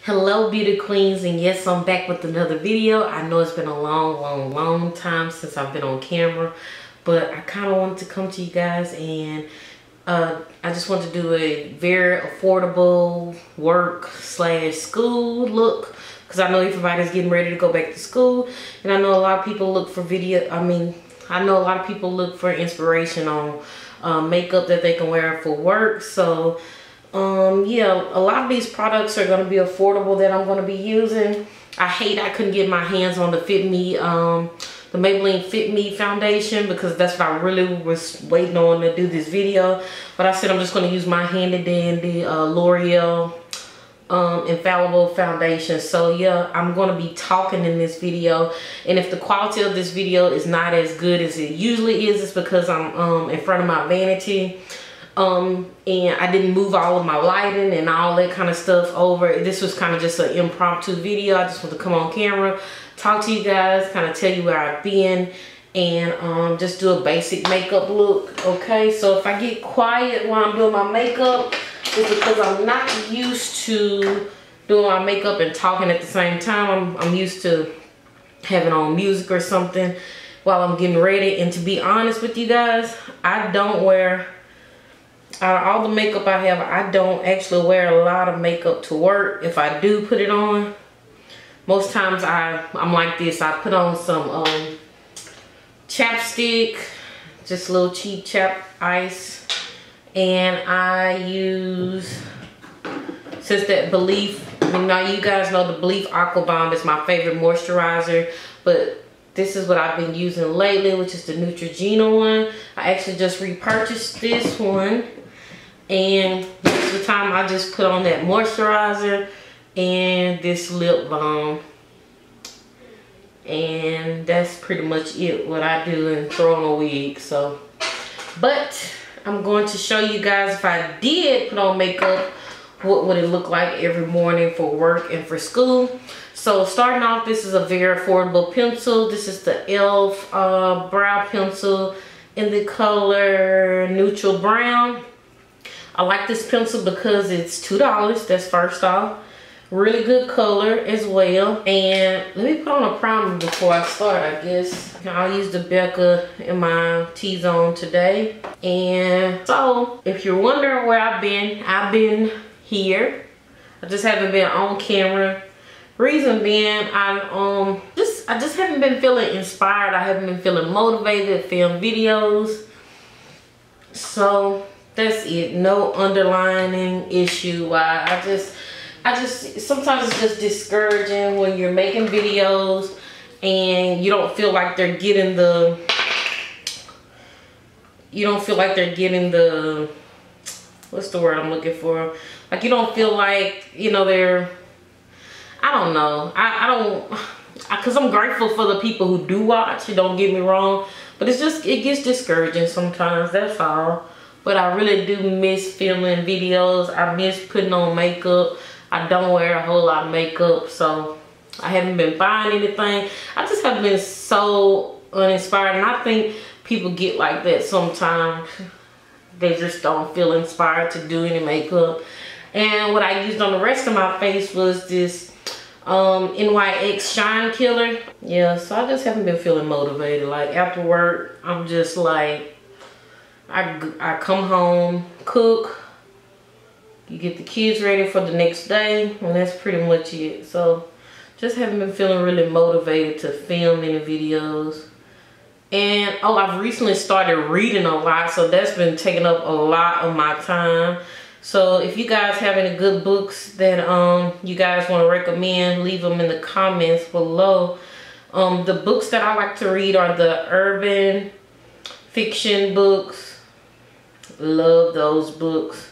Hello beauty queens, and yes, I'm back with another video. I know it's been a long time since I've been on camera, but I kind of wanted to come to you guys and I just want to do a very affordable work / school look, because I know everybody's getting ready to go back to school, and I know a lot of people look for I know a lot of people look for inspiration on makeup that they can wear for work. So yeah, a lot of these products are going to be affordable that I'm going to be using. I couldn't get my hands on the Fit Me, the Maybelline Fit Me foundation, because that's what I really was waiting on to do this video. But I said I'm just going to use my handy dandy L'Oreal Infallible foundation. So yeah, I'm going to be talking in this video, and if the quality of this video is not as good as it usually is, it's because I'm in front of my vanity. And I didn't move all of my lighting and all that kind of stuff over. This was kind of just an impromptu video. I just want to come on camera, talk to you guys, kind of tell you where I've been, and just do a basic makeup look. Okay, so if I get quiet while I'm doing my makeup, it's because I'm not used to doing my makeup and talking at the same time. I'm used to having on music or something while I'm getting ready. And to be honest with you guys, I don't wear, out of all the makeup I have, I don't actually wear a lot of makeup to work. If I do put it on, most times I'm like this. I put on some chapstick, just a little cheap chap ice, and I use, since that Belief, now you guys know the Belief Aqua Bomb is my favorite moisturizer, but this is what I've been using lately, which is the Neutrogena one. I actually just repurchased this one, and most of the time I just put on that moisturizer and this lip balm, and that's pretty much it, what I do, and throw on a wig. So, but I'm going to show you guys, if I did put on makeup, what would it look like every morning for work and for school. So starting off, this is a very affordable pencil. This is the e.l.f. brow pencil in the color neutral brown. I like this pencil because it's $2. That's first off. Really good color as well. And let me put on a primer before I start, I guess. I'll use the Becca in my T-zone today. And so, if you're wondering where I've been here. I just haven't been on camera. Reason being, I just haven't been feeling inspired. I haven't been feeling motivated to film videos. So that's it. No underlying issue why. I just sometimes it's just discouraging when you're making videos and you don't feel like they're getting the what's the word I'm looking for? Like, you don't feel like, you know, they're, I don't know. Because I'm grateful for the people who do watch, don't get me wrong. But it's just, it gets discouraging sometimes, that's all. But I really do miss filming videos. I miss putting on makeup. I don't wear a whole lot of makeup, so I haven't been buying anything. I just have been so uninspired, and I think people get like that sometimes. They just don't feel inspired to do any makeup. And what I used on the rest of my face was this NYX Shine Killer. Yeah, so I just haven't been feeling motivated. Like, after work, I'm just like, I come home, cook, you get the kids ready for the next day, and that's pretty much it. So just haven't been feeling really motivated to film any videos. And oh, I've recently started reading a lot, so that's been taking up a lot of my time. So if you guys have any good books that you guys want to recommend, leave them in the comments below. The books that I like to read are the urban fiction books. Love those books.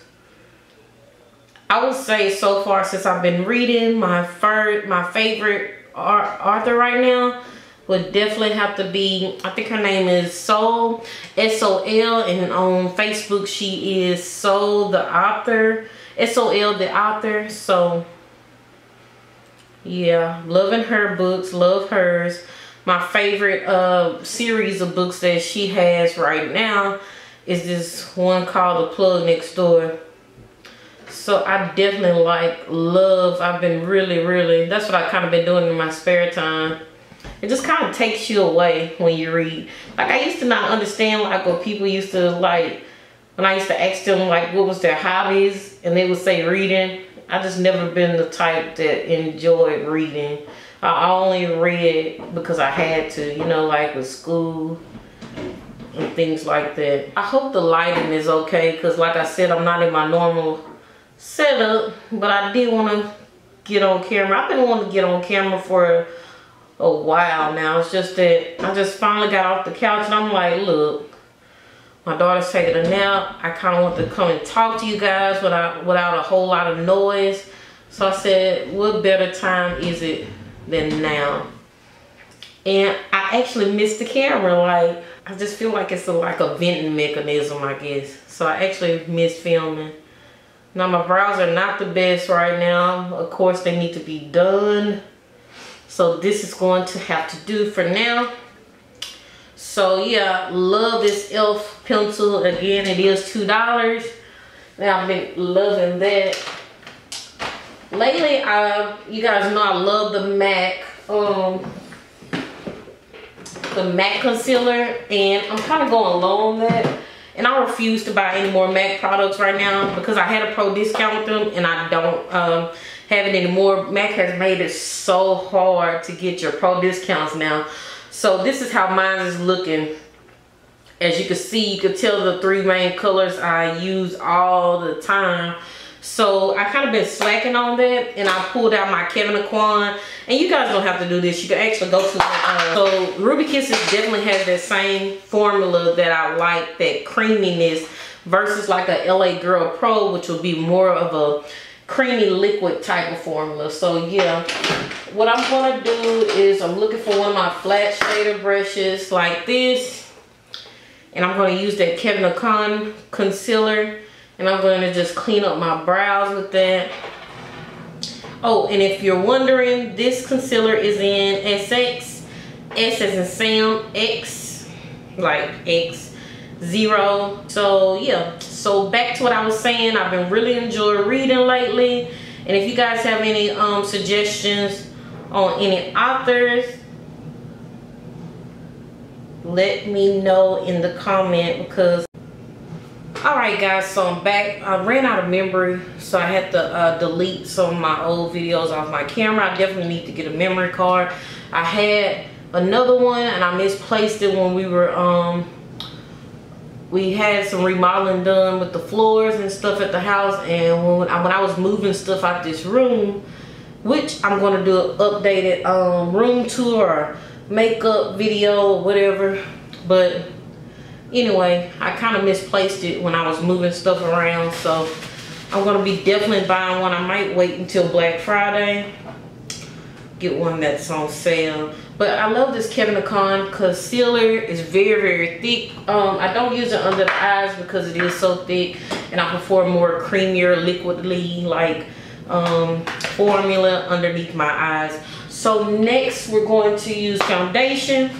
I would say so far, since I've been reading, my favorite author right now would definitely have to be, I think her name is Soul, S-O-L, and on Facebook she is Soul the Author, S-O-L the Author. So yeah, loving her books, love hers. My favorite series of books that she has right now is this one called The Plug Next Door. So I definitely love, I've been really, that's what I kind of been doing in my spare time. It just kind of takes you away when you read. Like, I used to not understand like what people used to like, when I used to ask them like what was their hobbies and they would say reading. I just never been the type that enjoyed reading. I only read because I had to, you know, like with school and things like that. I hope the lighting is okay, because like I said, I'm not in my normal setup, but I did want to get on camera. I've been wanting to get on camera for a while now. It's just that I just finally got off the couch and I'm like, look, my daughter's taking a nap. I kind of want to come and talk to you guys without a whole lot of noise. So I said, what better time is it than now? And I actually missed the camera. Like, I just feel like it's like a venting mechanism, I guess. So I actually missed filming. Now my brows are not the best right now. Of course, they need to be done. So this is going to have to do for now. So yeah, love this e.l.f. pencil. Again, it is $2. Now I've been loving that. Lately, you guys know I love the MAC concealer, and I'm kind of going low on that. And I refuse to buy any more MAC products right now because I had a pro discount with them and I don't have it anymore. MAC has made it so hard to get your pro discounts now. So this is how mine is looking. As you can see, you can tell the 3 main colors I use all the time. So I kind of been slacking on that, and I pulled out my Kevyn Aucoin. And you guys don't have to do this. You can actually go to the, so Ruby Kisses definitely has that same formula that I like, that creaminess, versus like a LA Girl Pro, which will be more of a creamy liquid type of formula. So yeah, what I'm gonna do is I'm looking for one of my flat shader brushes like this, and I'm gonna use that Kevyn Aucoin concealer. And I'm going to just clean up my brows with that. Oh, and if you're wondering, this concealer is in SX. S as in Sam, X, like X0. So yeah, so back to what I was saying. I've been really enjoying reading lately. And if you guys have any suggestions on any authors, let me know in the comment, because alright guys, so I'm back. I ran out of memory, so I had to delete some of my old videos off my camera. I definitely need to get a memory card. I had another one and I misplaced it when we were we had some remodeling done with the floors and stuff at the house, and when I was moving stuff out this room, which I'm going to do an updated room tour or makeup video or whatever, but anyway, I kind of misplaced it when I was moving stuff around. So I'm going to be definitely buying one. I might wait until Black Friday, get one that's on sale. But I love this Kevyn Aucoin concealer. It's very thick. I don't use it under the eyes because it is so thick, and I prefer more creamier, liquidly like formula underneath my eyes. So next we're going to use foundation.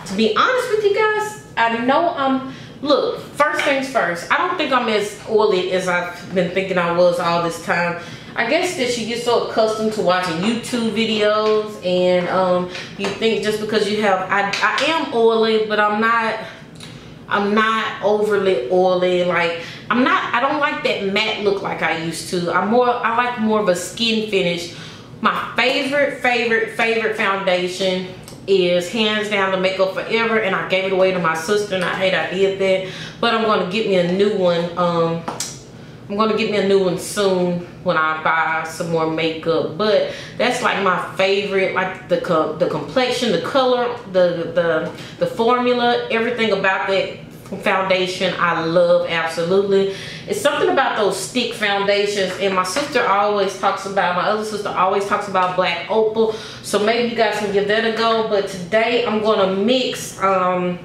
To be honest with you guys, I know look, first things first, I don't think I'm as oily as I've been thinking I was all this time. I guess that you get so accustomed to watching YouTube videos, and you think just because you have, I am oily, but I'm not overly oily. Like, I don't like that matte look like I used to. I like more of a skin finish. My favorite foundation is hands down the Makeup Forever, and I gave it away to my sister, and I hate I did that. But I'm going to get me a new one. I'm going to get me a new one soon when I buy some more makeup. But that's like my favorite, like the complexion, the color, the formula, everything about that foundation I love absolutely. It's something about those stick foundations, and my sister always talks about, my other sister always talks about Black Opal, so maybe you guys can give that a go. But today I'm gonna mix I'm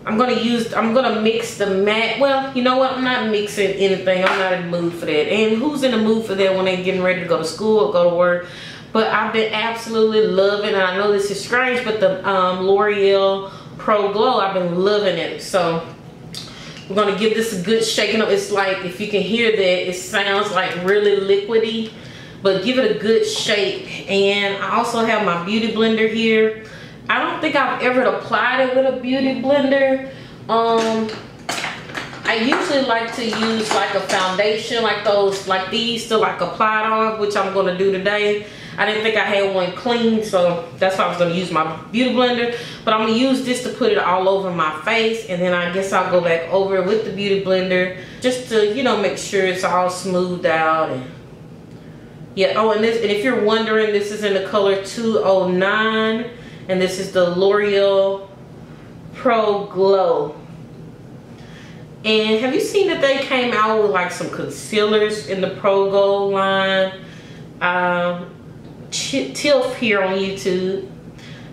gonna mix the matte. Well, you know what, I'm not mixing anything. I'm not in the mood for that, and who's in the mood for that when they're getting ready to go to school or go to work? But I've been absolutely loving it. I know this is strange, but the L'Oreal Pro Glow, I've been loving it. So We're gonna give this a good shaking up. It's like, if you can hear that, it sounds like really liquidy, but give it a good shake. And I also have my beauty blender here. I don't think I've ever applied it with a beauty blender. I usually like to use like a foundation like those, like these, to like apply it on, which I'm gonna do today. I didn't think I had one clean, so that's why I was gonna use my beauty blender. But I'm gonna use this to put it all over my face, and then I guess I'll go back over it with the beauty blender just to, you know, make sure it's all smoothed out. And yeah, oh, and if you're wondering, this is in the color 209, and this is the L'Oreal Pro Glow. And have you seen that they came out with like some concealers in the Pro Glow line? Tiff here on YouTube,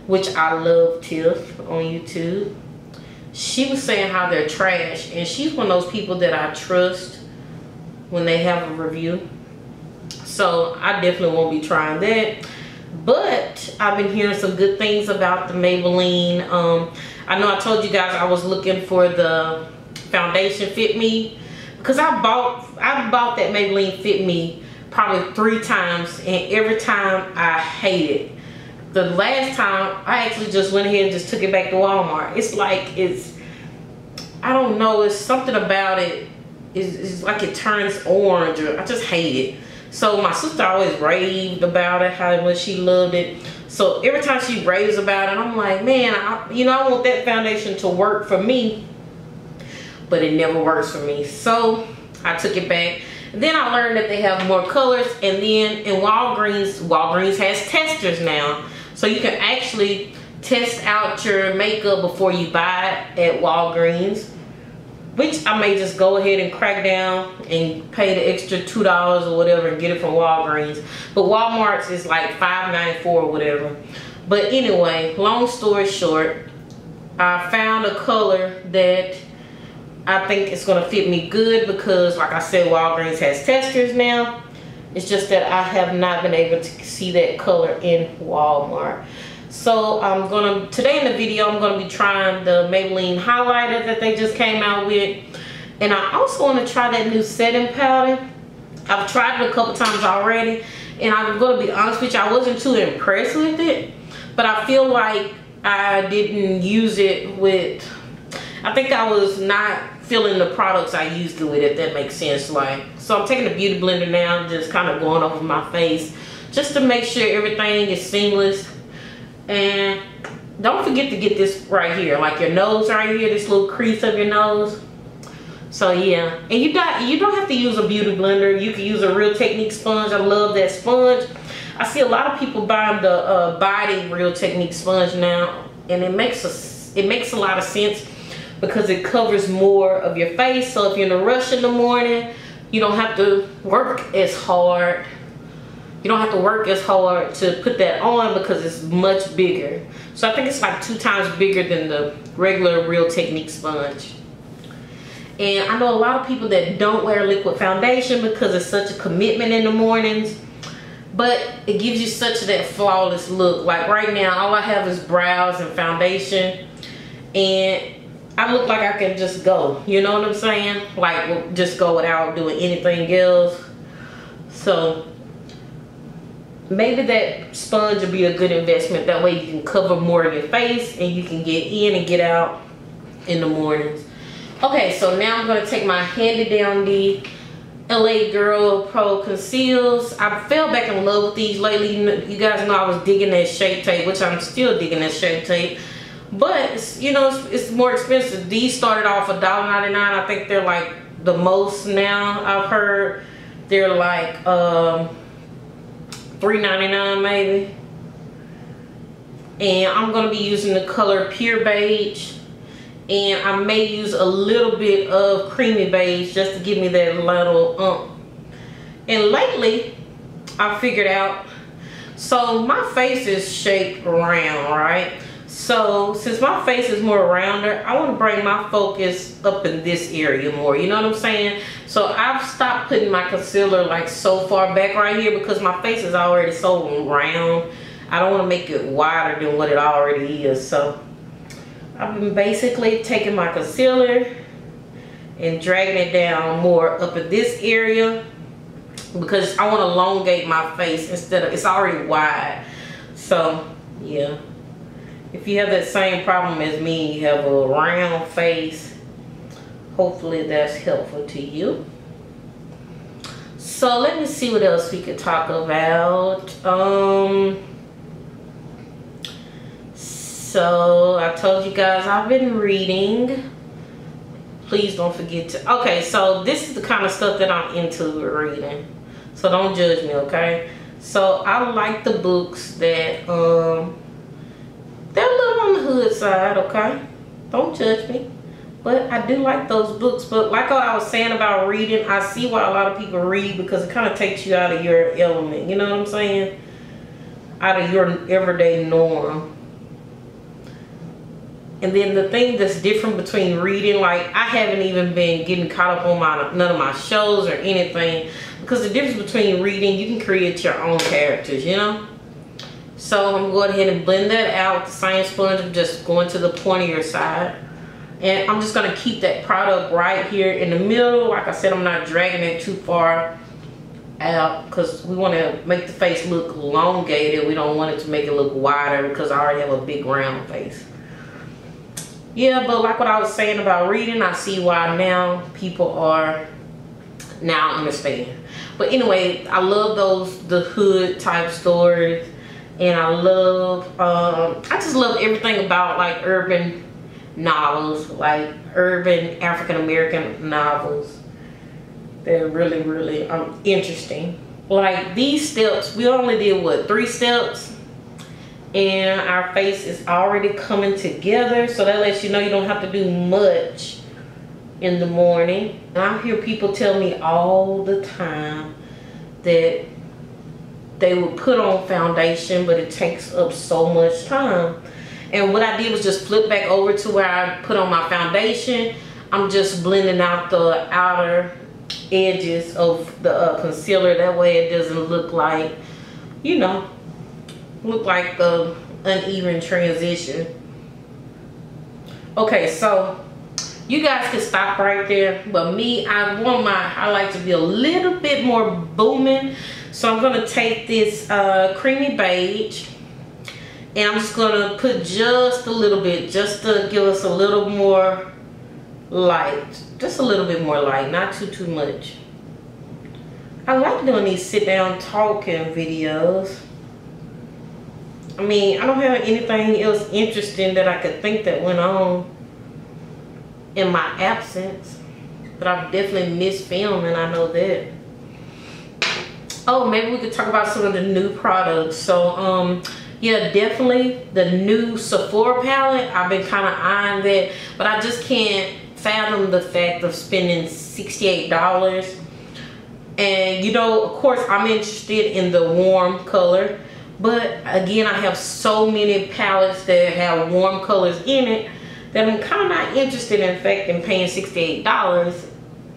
which I love Tiff on YouTube. She was saying how they're trash, and she's one of those people that I trust when they have a review. So I definitely won't be trying that. But I've been hearing some good things about the Maybelline. I know I told you guys I was looking for the foundation Fit Me, because I bought that Maybelline Fit Me probably 3 times, and every time I hate it. The last time I actually just went ahead and just took it back to Walmart. It's like, I don't know, it's something about it. It's like it turns orange, or I just hate it. So my sister always raved about it, how much she loved it. So every time she raves about it, I'm like, man, I want that foundation to work for me, but it never works for me. So I took it back. Then I learned that they have more colors, and then in Walgreens has testers now. So you can actually test out your makeup before you buy it at Walgreens, which I may just go ahead and crack down and pay the extra $2 or whatever and get it from Walgreens. But Walmart's is like $5.94 or whatever. But anyway, long story short, I found a color that I think it's gonna fit me good, because like I said, Walgreens has testers now. It's just that I have not been able to see that color in Walmart. So today in the video, I'm gonna be trying the Maybelline highlighter that they just came out with. And I also wanna try that new setting powder. I've tried it a couple times already, and I'm gonna be honest with you, I wasn't too impressed with it. But I feel like I didn't use it with, I think I was not feeling the products I used to with it, if that makes sense. Like, so I'm taking the beauty blender now, just kind of going over my face, just to make sure everything is seamless. And don't forget to get this right here, like your nose right here, this little crease of your nose. So yeah, and you don't have to use a beauty blender. You can use a Real Technique sponge. I love that sponge. I see a lot of people buying the Body Real Technique sponge now, and it makes a lot of sense, because it covers more of your face. So if you're in a rush in the morning, you don't have to work as hard. You don't have to work as hard to put that on, because it's much bigger. So I think it's like 2 times bigger than the regular Real Technique sponge. And I know a lot of people that don't wear liquid foundation because it's such a commitment in the mornings. But it gives you such that flawless look. Like right now, all I have is brows and foundation, and I look like I can just go, you know what I'm saying? Like, just go without doing anything else. So maybe that sponge would be a good investment. That way you can cover more of your face, and you can get in and get out in the mornings. Okay, so now I'm gonna take my handy dandy LA Girl Pro Conceals. I fell back in love with these lately. You guys know I was digging that Shape Tape, which I'm still digging that Shape Tape. But, you know, it's more expensive. These started off $1.99. I think they're like the most now I've heard. They're like $3.99 maybe. And I'm going to be using the color Pure Beige. And I may use a little bit of Creamy Beige just to give me that little And lately, I figured out, so my face is shaped round, right? So since my face is more rounder, I want to bring my focus up in this area more, you know what I'm saying? So I've stopped putting my concealer like so far back right here, because my face is already so round. I don't want to make it wider than what it already is. So I've been basically taking my concealer and dragging it down more up at this area, because I want to elongate my face instead of, it's already wide. So yeah, if you have that same problem as me, you have a round face, hopefully that's helpful to you. So let me see what else we could talk about. So I told you guys I've been reading. Please don't forget to, okay, so this is the kind of stuff that I'm into reading, so don't judge me, okay? So I like the books that they're a little on the hood side, okay? Don't judge me. But I do like those books. But like what I was saying about reading, I see why a lot of people read, because it kind of takes you out of your element. You know what I'm saying? Out of your everyday norm. And then the thing that's different between reading, like I haven't even been getting caught up on none of my shows or anything, because the difference between reading, you can create your own characters, you know? So I'm going to go ahead and blend that out with the same sponge. I'm just going to the pointier side. And I'm just going to keep that product right here in the middle. Like I said, I'm not dragging it too far out, because we want to make the face look elongated. We don't want it to make it look wider, because I already have a big round face. Yeah, but like what I was saying about reading, I see why now people are now understand. But anyway, I love the hood type stories. And I love, I just love everything about like urban novels, like urban African-American novels. They're really, really interesting. Like these steps, we only did what, 3 steps, and our face is already coming together. So that lets you know you don't have to do much in the morning. And I hear people tell me all the time that they will put on foundation, but it takes up so much time. And what I did was just flip back over to where I put on my foundation. I'm just blending out the outer edges of the concealer. That way it doesn't look like, you know, look like the uneven transition. Okay, so you guys can stop right there. But me, I like to be a little bit more booming. So I'm gonna take this creamy beige, and I'm just gonna put just a little bit, just to give us a little more light. Just a little bit more light, not too much. I like doing these sit down talking videos. I mean, I don't have anything else interesting that I could think that went on in my absence. But I've definitely missed filming, I know that. Oh, maybe we could talk about some of the new products. So, yeah, definitely the new Sephora palette. I've been kind of eyeing that, but I just can't fathom the fact of spending $68. And, you know, of course, I'm interested in the warm color. But, again, I have so many palettes that have warm colors in it that I'm kind of not interested, in fact, in paying $68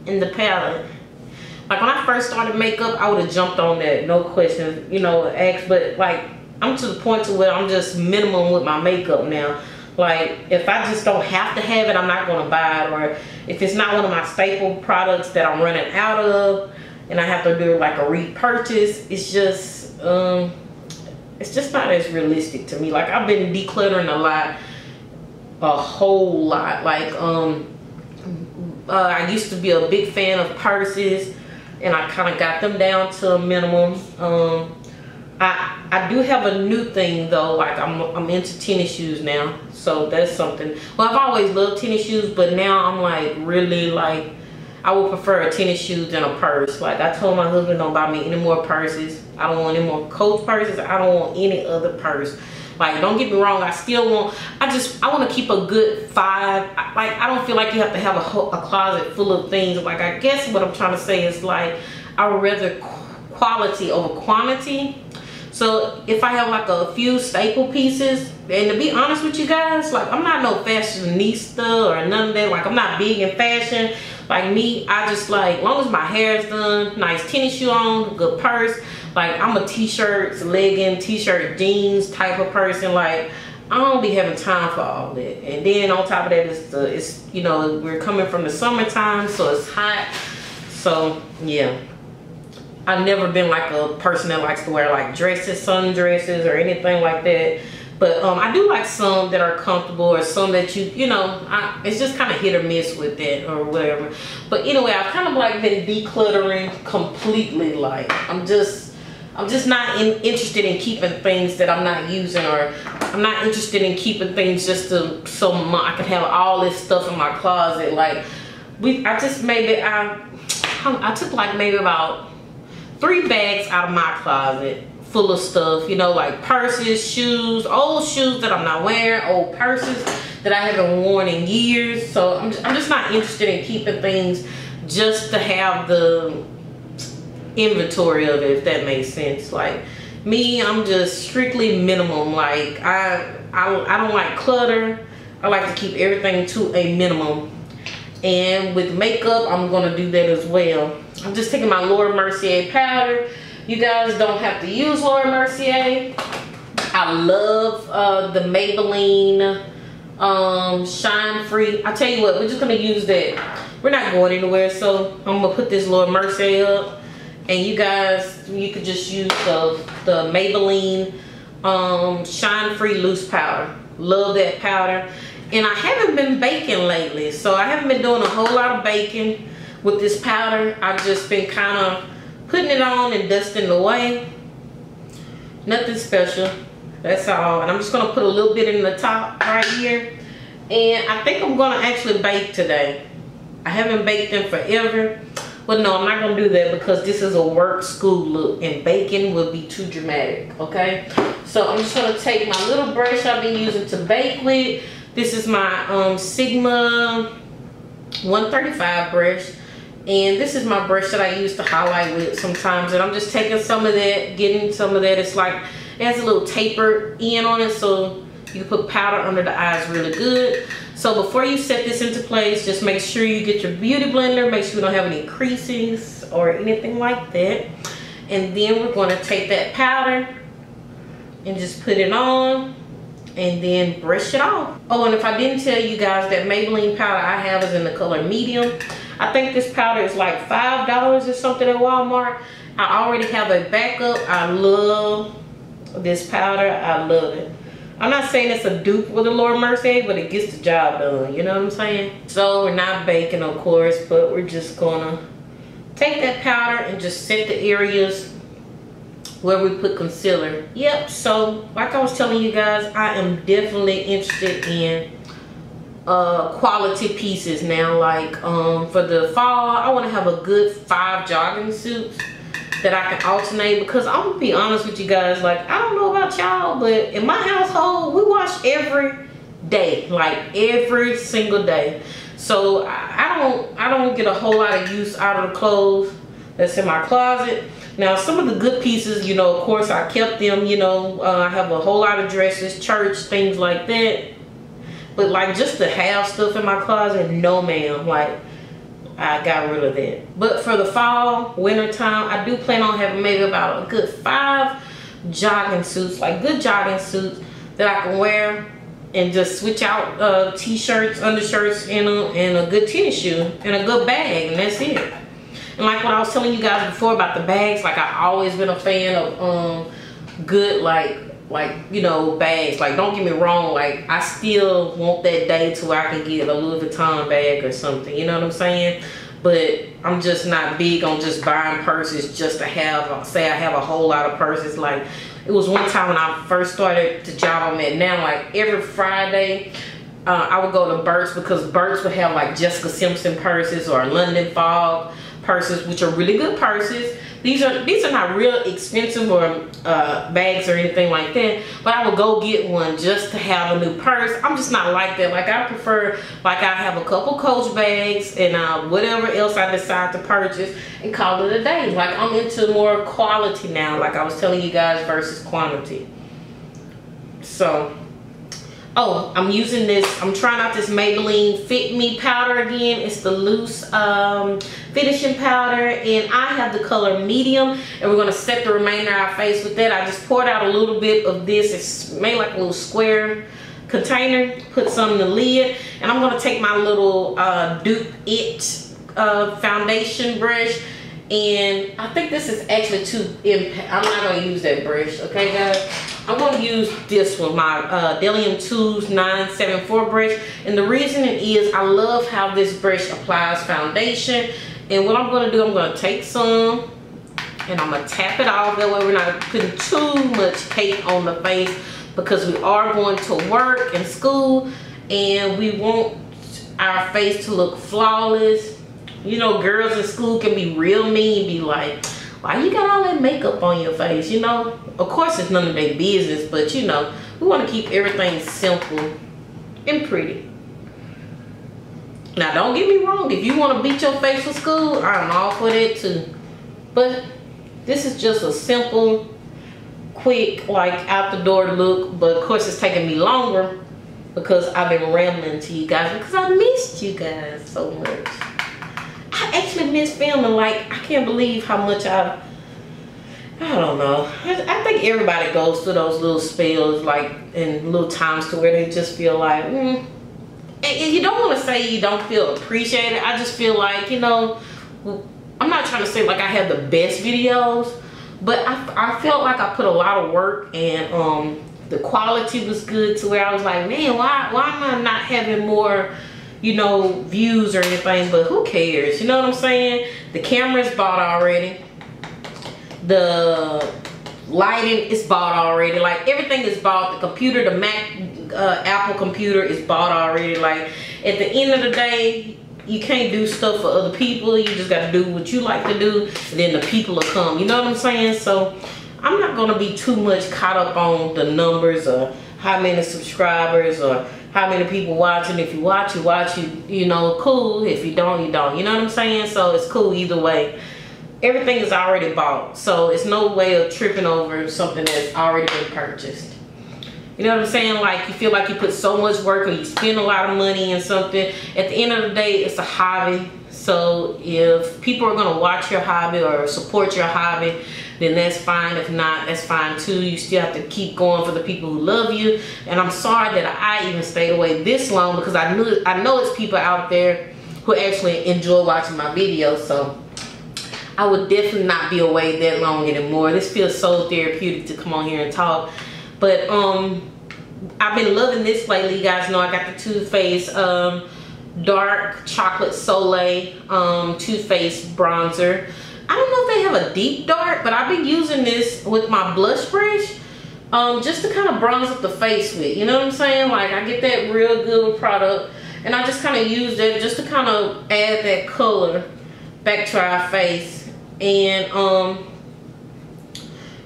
in the palette. Like when I first started makeup, I would have jumped on that, no question, you know, but like I'm to the point to where I'm just minimum with my makeup now. Like if I just don't have to have it, I'm not going to buy it. Or if it's not one of my staple products that I'm running out of and I have to do like a repurchase, it's just not as realistic to me. Like I've been decluttering a whole lot. Like I used to be a big fan of purses, and I kind of got them down to a minimum. I do have a new thing though, like I'm into tennis shoes now, so that's something. Well, I've always loved tennis shoes, but now I'm like really like, I would prefer a tennis shoe than a purse. Like I told my husband, don't buy me any more purses. I don't want any more Coach purses. I don't want any other purse. Like, don't get me wrong, I still want, I want to keep a good 5. Like, I don't feel like you have to have a closet full of things. Like, I guess what I'm trying to say is, like, I would rather quality over quantity. So, if I have, like, a few staple pieces, and to be honest with you guys, like, I'm not no fashionista or none of that. Like, I'm not big in fashion. Like, me, I just, like, as long as my hair is done, nice tennis shoe on, good purse. Like, I'm a t-shirts, legging, t-shirt, jeans type of person. Like, I don't be having time for all that. And then on top of that, it's you know, we're coming from the summertime, so it's hot. So yeah, I've never been like a person that likes to wear like dresses, sundresses, or anything like that. But I do like some that are comfortable, or some that you know, it's just kind of hit or miss with that or whatever. But anyway, I've kind of like been decluttering completely. Like I'm just not interested in keeping things that I'm not using, or I'm not interested in keeping things just so I can have all this stuff in my closet. Like I took like maybe about 3 bags out of my closet full of stuff, you know, like purses, shoes, old shoes that I'm not wearing, old purses that I haven't worn in years. So I'm just not interested in keeping things just to have the inventory of it, if that makes sense. Like me, I'm just strictly minimum. Like I don't like clutter. I like to keep everything to a minimum. And with makeup, I'm gonna do that as well. I'm just taking my Laura Mercier powder. You guys don't have to use Laura Mercier. I love the Maybelline Shine Free. I tell you what, we're just gonna use that. We're not going anywhere, so I'm gonna put this Laura Mercier up. And you guys, you could just use the Maybelline Shine Free Loose Powder. Love that powder. And I haven't been baking lately, so I haven't been doing a whole lot of baking with this powder. I've just been kind of putting it on and dusting it away. Nothing special, that's all. And I'm just gonna put a little bit in the top right here. And I think I'm gonna actually bake today. I haven't baked in forever. But no, I'm not gonna do that because this is a work school look and baking will be too dramatic, okay? So I'm just gonna take my little brush I've been using to bake with. This is my Sigma 135 brush. And this is my brush that I use to highlight with sometimes. And I'm just taking some of that, getting some of that. It's like, it has a little taper end on it, so you can put powder under the eyes really good. So before you set this into place, just make sure you get your beauty blender. Make sure you don't have any creases or anything like that. And then we're going to take that powder and just put it on and then brush it off. Oh, and if I didn't tell you guys, that Maybelline powder I have is in the color medium. I think this powder is like $5 or something at Walmart. I already have a backup. I love this powder. I love it. I'm not saying it's a dupe with a Laura Mercier, but it gets the job done, you know what I'm saying? So we're not baking, of course, but we're just gonna take that powder and just set the areas where we put concealer. Yep, so like I was telling you guys, I am definitely interested in quality pieces now. Like for the fall, I want to have a good 5 jogging suits that I can alternate, because I'm gonna be honest with you guys, like I don't know about y'all, but in my household we wash every day, like every single day. So I don't get a whole lot of use out of the clothes that's in my closet. Now some of the good pieces, you know, of course I kept them, you know, I have a whole lot of dresses, church, things like that. But like just to have stuff in my closet, no ma'am, like I got rid of that. But for the fall, winter time, I do plan on having maybe about a good 5 jogging suits, like good jogging suits that I can wear and just switch out t-shirts, undershirts, and a good tennis shoe and a good bag, and that's it. And like what I was telling you guys before about the bags, like I've always been a fan of good like you know, bags. Like don't get me wrong, like I still want that day to where I can get a Louis Vuitton bag or something, you know what I'm saying? But I'm just not big on just buying purses just to have, say I have a whole lot of purses. Like it was one time when I first started the job I'm at now, like every Friday I would go to Burt's, because Burt's would have like Jessica Simpson purses or London Fog purses, which are really good purses. These are not real expensive or bags or anything like that, but I would go get one just to have a new purse. I'm just not like that. Like I prefer, like I have a couple Coach bags and whatever else I decide to purchase and call it a day. Like I'm into more quality now, like I was telling you guys, versus quantity. So Oh, I'm using this. I'm trying out this Maybelline Fit Me powder again. It's the loose finishing powder, and I have the color medium, and we're gonna set the remainder of our face with that. I just poured out a little bit of this. It's made like a little square container. Put some in the lid, and I'm gonna take my little Dupe It foundation brush, and I think this is actually too impact. I'm not gonna use that brush, okay, guys? I'm going to use this one, my Delium Tools 974 brush. And the reason it is, I love how this brush applies foundation. And what I'm going to do, I'm going to take some and I'm going to tap it off. That way we're not putting too much cake on the face, because we are going to work and school and we want our face to look flawless. You know, girls in school can be real mean, be like, why you got all that makeup on your face, you know? Of course, it's none of their business, but you know, we want to keep everything simple and pretty. Now, don't get me wrong. If you want to beat your face for school, I'm all for that too. But this is just a simple, quick, like out the door look. But of course, it's taking me longer because I've been rambling to you guys, because I missed you guys so much. I actually miss filming. Like, I can't believe how much I don't know. I think everybody goes through those little spells, like, in little times to where they just feel like, and you don't want to say you don't feel appreciated. I just feel like, you know, I'm not trying to say like I have the best videos, but I felt like I put a lot of work, and the quality was good to where I was like, man, why am I not having more, you know, views or anything? But who cares? You know what I'm saying? The camera's bought already. The lighting is bought already. Like, everything is bought. The computer, the Mac, Apple computer is bought already. Like, at the end of the day, you can't do stuff for other people. You just got to do what you like to do, and then the people will come. You know what I'm saying? So I'm not going to be too much caught up on the numbers or how many subscribers or how many people watching. If you watch, you know, cool. If you don't, you don't. You know what I'm saying? So it's cool either way. Everything is already bought, so it's no way of tripping over something that's already been purchased. You know what I'm saying? Like, you feel like you put so much work or you spend a lot of money in something. At the end of the day, it's a hobby. So if people are going to watch your hobby or support your hobby, then that's fine. If not, that's fine too. You still have to keep going for the people who love you. And I'm sorry that I even stayed away this long, because I know it's people out there who actually enjoy watching my videos. So I would definitely not be away that long anymore. This feels so therapeutic to come on here and talk. But I've been loving this lately. You guys know I got the Too Faced Dark Chocolate Soleil Too Faced bronzer. I don't know if they have a deep dark, but I've been using this with my blush brush just to kind of bronze up the face with. You know what I'm saying? Like, I get that real good product, and I just kind of use that just to kind of add that color back to our face. And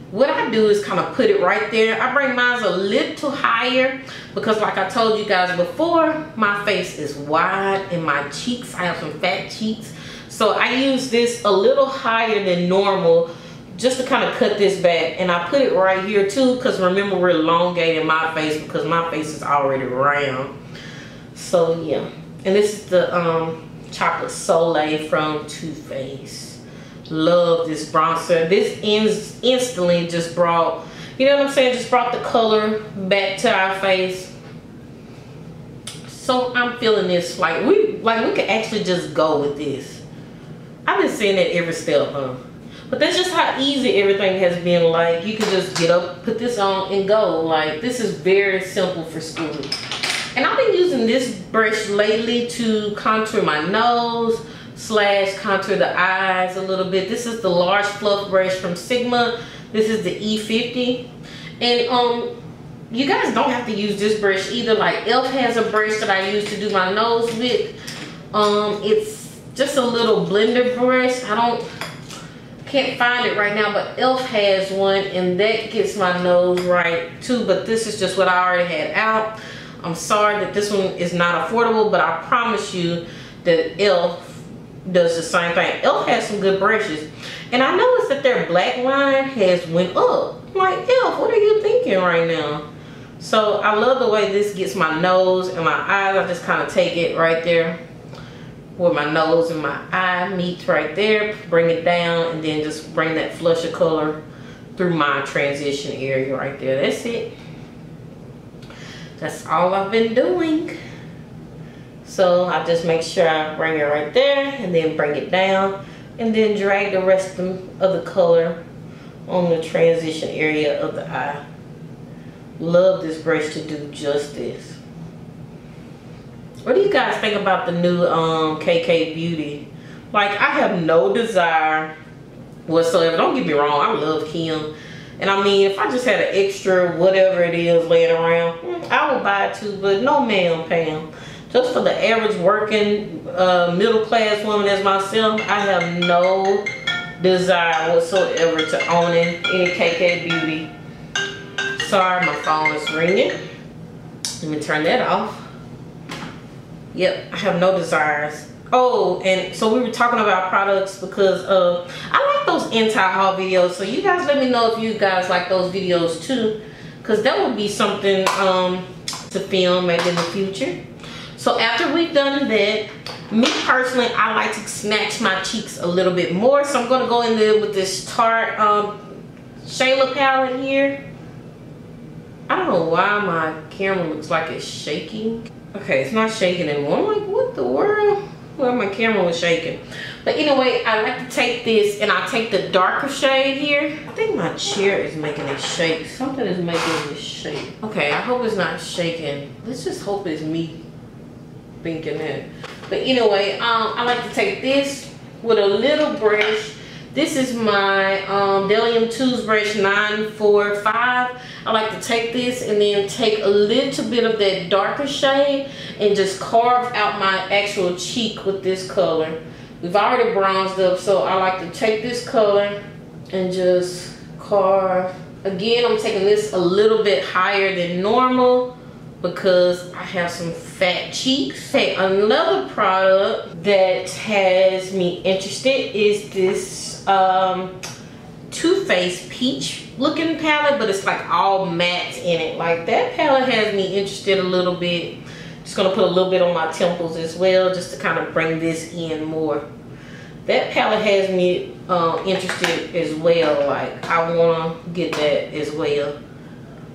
what I do is kind of put it right there. I bring mine a little higher because, like I told you guys before, my face is wide and my cheeks, I have some fat cheeks. So I use this a little higher than normal just to kind of cut this back. And I put it right here too, because remember, we're elongating my face because my face is already round. So yeah. And this is the Chocolate Soleil from Too Faced. Love this bronzer. This instantly just brought, you know what I'm saying, just brought the color back to our face. So I'm feeling this like we could actually just go with this. I've been saying that every step, huh? But that's just how easy everything has been. Like, you can just get up, put this on, and go. Like, this is very simple for school. And I've been using this brush lately to contour my nose / contour the eyes a little bit. This is the large fluff brush from Sigma. This is the E50. And you guys don't have to use this brush either. Like, e.l.f. has a brush that I use to do my nose with. It's just a little blender brush. Can't find it right now, but e.l.f. has one, and that gets my nose right too. But this is just what I already had out. I'm sorry that this one is not affordable, but I promise you that e.l.f. does the same thing. e.l.f. has some good brushes, and I noticed that their black line has went up. I'm like, e.l.f., what are you thinking right now? So I love the way this gets my nose and my eyes. I just kind of take it right there where my nose and my eye meet right there, bring it down, and then just bring that flush of color through my transition area right there. That's it. That's all I've been doing. So I just make sure I bring it right there and then bring it down and then drag the rest of the color on the transition area of the eye. Love this brush to do just this. What do you guys think about the new KK Beauty? Like, I have no desire whatsoever. Don't get me wrong, I love Kim. And I mean, if I just had an extra whatever it is laying around, I would buy it too, but no ma'am, Pam. Just for the average working middle class woman as myself, I have no desire whatsoever to own any KK Beauty. Sorry, my phone is ringing. Let me turn that off. Yep, I have no desires. Oh, and so we were talking about products because I like those anti-haul videos. So you guys let me know if you guys like those videos too, because that would be something to film maybe in the future. So after we've done that, me personally, I like to snatch my cheeks a little bit more. So I'm going to go in there with this Tarte Shayla palette here. I don't know why my camera looks like it's shaking. Okay, it's not shaking anymore. I'm like, what the world? Well, my camera was shaking. But anyway, I like to take this and I take the darker shade here. I think my chair is making it shake. Something is making it shake. Okay, I hope it's not shaking. Let's just hope it's me thinking that. But anyway, I like to take this with a little brush. This is my Delium Toothbrush 945. I like to take this and then take a little bit of that darker shade and just carve out my actual cheek with this color. We've already bronzed up, so I like to take this color and just carve. Again, I'm taking this a little bit higher than normal because I have some fat cheeks. Okay, another product that has me interested is this Too Faced Peach looking palette, but it's like all matte in it. Like, that palette has me interested a little bit. Just gonna put a little bit on my temples as well, just to kind of bring this in more. That palette has me interested as well. Like, I want to get that as well.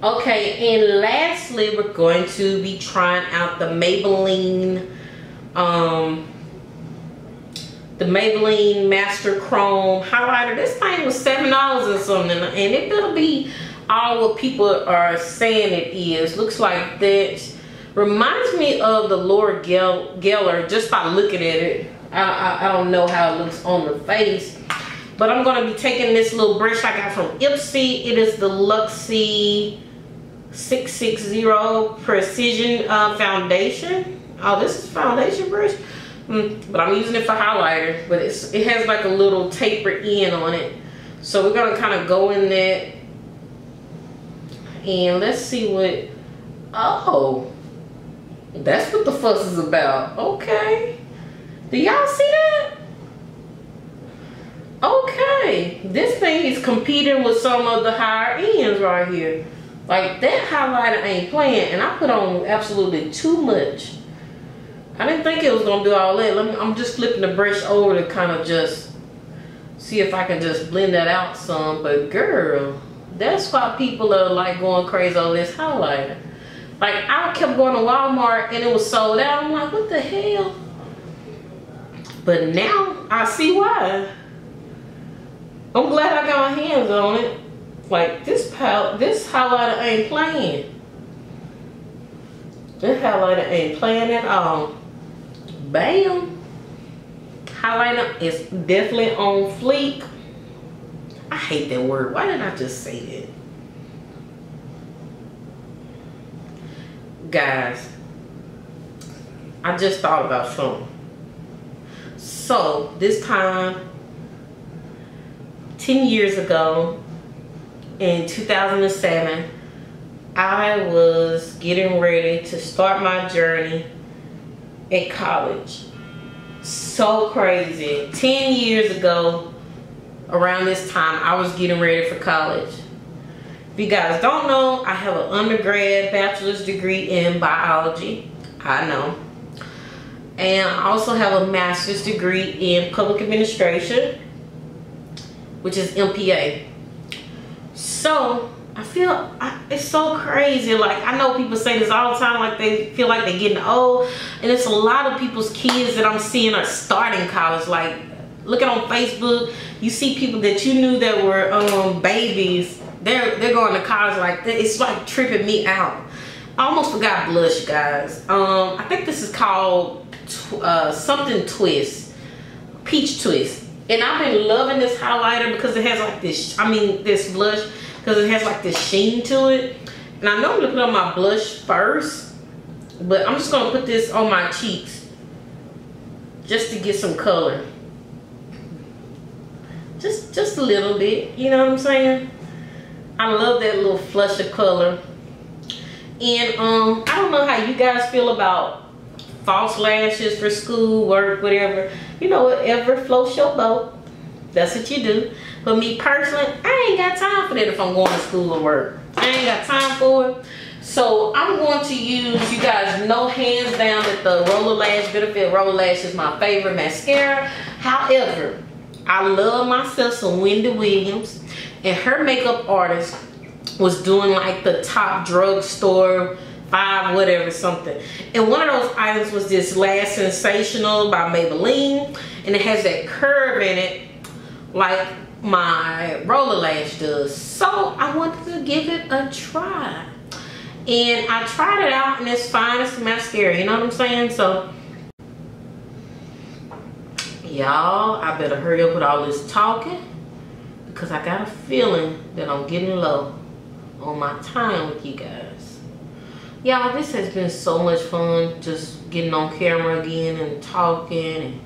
Okay, and lastly, we're going to be trying out the Maybelline Master Chrome highlighter. This thing was $7 and something, and it better be all what people are saying it is. Looks like that. Reminds me of the Laura Geller just by looking at it. I don't know how it looks on the face, but I'm going to be taking this little brush I got from Ipsy. It is the Luxie 660 Precision Foundation. Oh, this is foundation brush. But I'm using it for highlighter, but it has like a little taper end on it. So we're gonna kind of go in that and let's see what, oh, that's what the fuss is about. Okay, do y'all see that? Okay, this thing is competing with some of the higher ends right here. Like, that highlighter ain't playing, and I put on absolutely too much. I didn't think it was gonna do all that. I'm just flipping the brush over to kind of just see if I can just blend that out some. But girl, that's why people are like going crazy on this highlighter. Like, I kept going to Walmart and it was sold out. I'm like, what the hell? But now I see why. I'm glad I got my hands on it. Like, this highlighter ain't playing. This highlighter ain't playing at all. Bam. Highlighter is definitely on fleek. I hate that word. Why did I just say that? Guys, I just thought about something. So this time, 10 years ago, in 2007, I was getting ready to start my journey at college. So crazy. 10 years ago, around this time, I was getting ready for college. If you guys don't know, I have an undergrad bachelor's degree in biology. I know. And I also have a master's degree in public administration, which is MPA. So I feel it's so crazy. Like, I know people say this all the time, like they feel like they're getting old, and it's a lot of people's kids that I'm seeing are starting college. Like, looking on Facebook, you see people that you knew that were babies, they're going to college. Like, it's like tripping me out. I almost forgot blush, guys. I think this is called something twist, peach twist, and I've been loving this highlighter because it has like this, this blush, because it has like this sheen to it. And I normally put on my blush first, but I'm just gonna put this on my cheeks just to get some color, just a little bit, you know what I'm saying? I love that little flush of color. And I don't know how you guys feel about false lashes for school, work, whatever. You know, whatever floats your boat, that's what you do. But me personally, I ain't got time for that if I'm going to school or work. I ain't got time for it. So I'm going to use, you guys know hands down that the Roller Lash Benefit Roller Lash is my favorite mascara. However, I love myself some Wendy Williams, and her makeup artist was doing like the top drugstore 5 whatever something, and one of those items was this Lash Sensational by Maybelline, and it has that curve in it like my Roller Lash does. So I wanted to give it a try, and I tried it out, and it's fine. It's mascara, you know what I'm saying? So y'all, I better hurry up with all this talking, because I got a feeling that I'm getting low on my time with you guys. Y'all, this has been so much fun, just getting on camera again and talking, and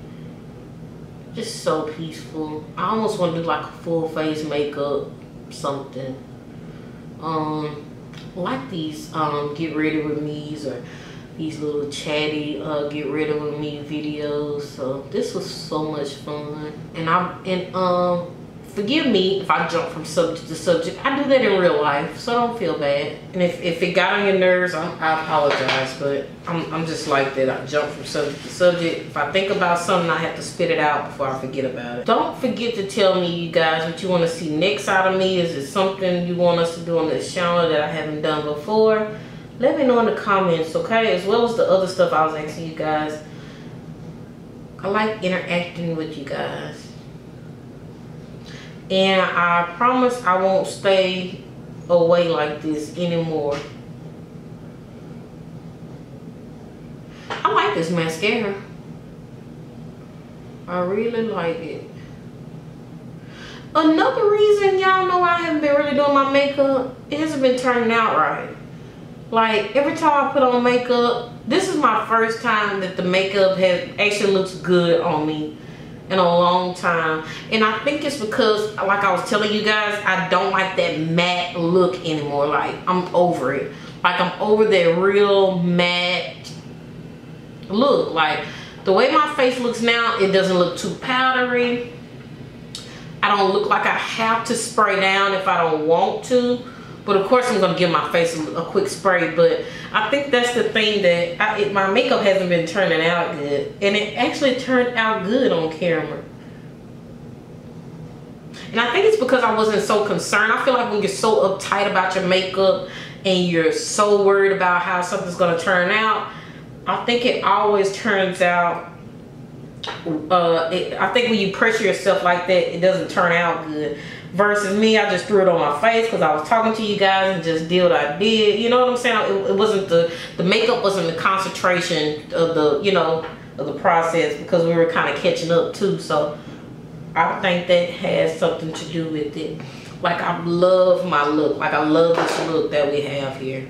just so peaceful. I almost want to do like a full face makeup something, like these get ready with me's, or these little chatty get ready with me videos. So this was so much fun, and forgive me if I jump from subject to subject. I do that in real life, so don't feel bad. And if it got on your nerves, I apologize, but I'm just like that. I jump from subject to subject. If I think about something, I have to spit it out before I forget about it. Don't forget to tell me, you guys, what you want to see next out of me. Is it something you want us to do on this channel that I haven't done before? Let me know in the comments, okay? As well as the other stuff I was asking you guys. I like interacting with you guys. And I promise I won't stay away like this anymore. I like this mascara. I really like it. Another reason y'all know I haven't been really doing my makeup, it hasn't been turning out right. Like, every time I put on makeup, this is my first time that the makeup actually looks good on me in a long time. And I think it's because, like I was telling you guys, I don't like that matte look anymore. Like, I'm over it. Like, I'm over that real matte look. Like, the way my face looks now, it doesn't look too powdery. I don't look like I have to spray down if I don't want to. But of course I'm gonna give my face a quick spray. But I think that's the thing, that my makeup hasn't been turning out good. And it actually turned out good on camera. And I think it's because I wasn't so concerned. I feel like when you're so uptight about your makeup and you're so worried about how something's gonna turn out, I think it always turns out, I think when you pressure yourself like that, it doesn't turn out good. Versus me, I just threw it on my face because I was talking to you guys and just did what I did. You know what I'm saying? It wasn't the makeup wasn't the concentration of the, you know, of the process, because we were kind of catching up too. So I think that has something to do with it. Like, I love my look. Like, I love this look that we have here.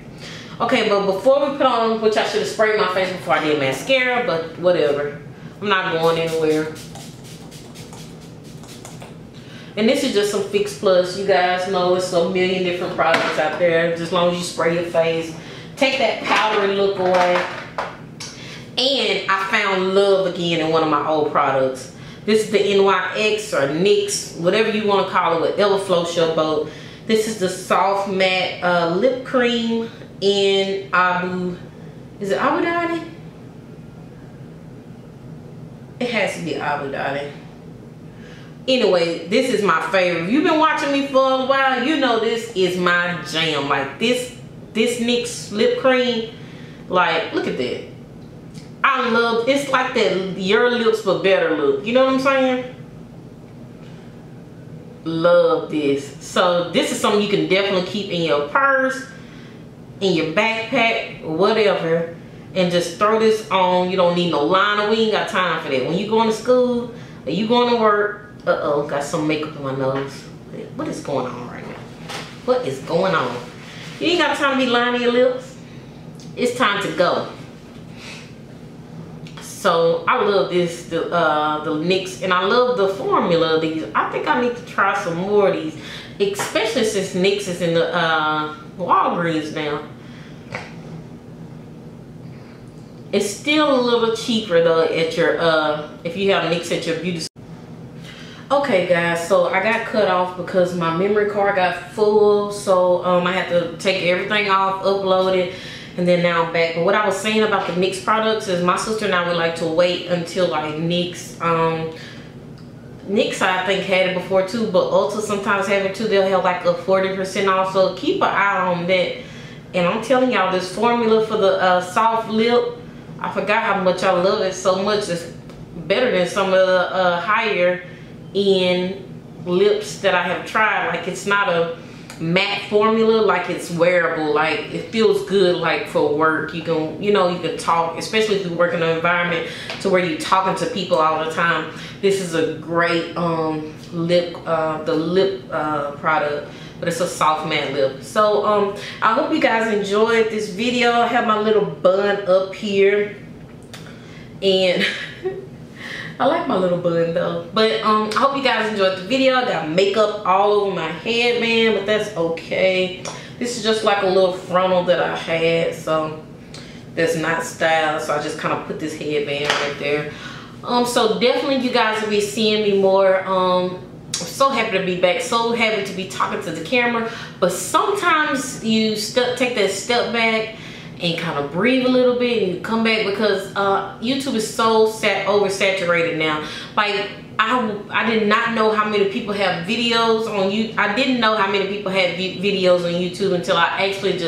Okay, but before we put on, which I should have sprayed my face before I did mascara, but whatever. I'm not going anywhere. And this is just some Fix Plus. You guys know it's a million different products out there. Just as long as you spray your face, take that powdery look away. And I found love again in one of my old products. This is the NYX or NYX, whatever you want to call it, whatever floats your boat. This is the soft matte lip cream in is it Abu Dhabi? It has to be Abu Dhabi. Anyway, this is my favorite. If you've been watching me for a while, you know this is my jam. Like this NYX lip cream, like look at that. I love, it's like that your lips but better look. You know what I'm saying? Love this. So this is something you can definitely keep in your purse, in your backpack, whatever, and just throw this on. You don't need no liner. We ain't got time for that. When you going to school or you going to work, got some makeup on my nose. What is going on right now? What is going on? You ain't got time to be lining your lips. It's time to go. So I love this, the NYX, and I love the formula of these. I think I need to try some more of these, especially since NYX is in the Walgreens now. It's still a little cheaper though at your if you have NYX at your beauty store. Okay guys, so I got cut off because my memory card got full, so I had to take everything off, upload it, and then now I'm back. But what I was saying about the NYX products is my sister and I would like to wait until like NYX I think had it before too, but Ulta sometimes have it too. They'll have like a 40% off, so keep an eye on that. And I'm telling y'all, this formula for the soft lip, I forgot how much I love it so much. It's better than some of the higher end lips that I have tried. Like it's not a matte formula, like it's wearable, like it feels good, like for work. You can, you know, you can talk, especially if you work in an environment to where you're talking to people all the time. This is a great lip product, but it's a soft matte lip. So I hope you guys enjoyed this video. I have my little bun up here, and I like my little bun though. But I hope you guys enjoyed the video. I got makeup all over my head, man, but that's okay. This is just like a little frontal that I had, so that's not styled, so I just kind of put this headband right there. So definitely you guys will be seeing me more. I'm so happy to be back, so happy to be talking to the camera, but sometimes you take that step back and kind of breathe a little bit and come back, because YouTube is so oversaturated now. Like I did not know how many people have videos on YouTube. I didn't know how many people had videos on YouTube until I actually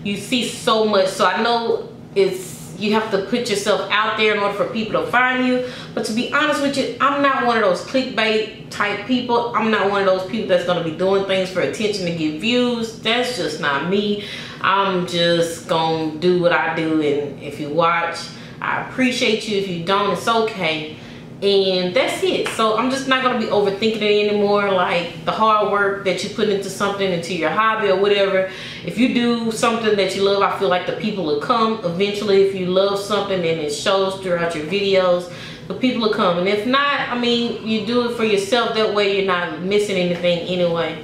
you see so much. So I know you have to put yourself out there in order for people to find you. But to be honest with you, I'm not one of those clickbait type people. I'm not one of those people that's gonna be doing things for attention to get views. That's just not me. I'm just gonna do what I do, and if you watch, I appreciate you. If you don't, it's okay. And that's it. So I'm just not gonna be overthinking it anymore. Like the hard work that you put into something, into your hobby or whatever, if you do something that you love, I feel like the people will come eventually. If you love something and it shows throughout your videos, the people will come. And if not, I mean, you do it for yourself. That way you're not missing anything anyway.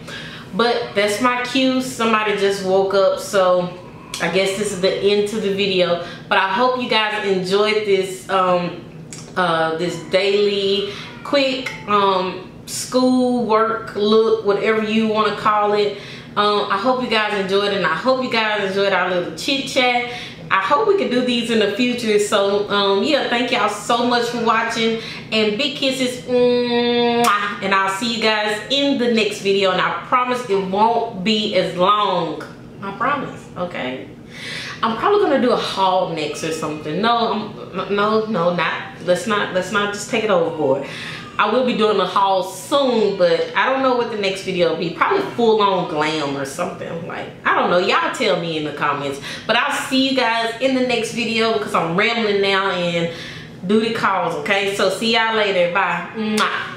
But that's my cue. Somebody just woke up, so I guess this is the end to the video. But I hope you guys enjoyed this this daily quick school work look, whatever you want to call it. I hope you guys enjoyed it, and I hope you guys enjoyed our little chit chat. I hope we can do these in the future. So yeah, thank y'all so much for watching, and big kisses, and I'll see you guys in the next video. And I promise it won't be as long. I promise. Okay, I'm probably gonna do a haul next or something. No, not. Let's not just take it overboard. I will be doing a haul soon, but I don't know what the next video will be. Probably full on glam or something. Like, I don't know. Y'all tell me in the comments. But I'll see you guys in the next video, because I'm rambling now and duty calls. Okay, so see y'all later. Bye. Mwah.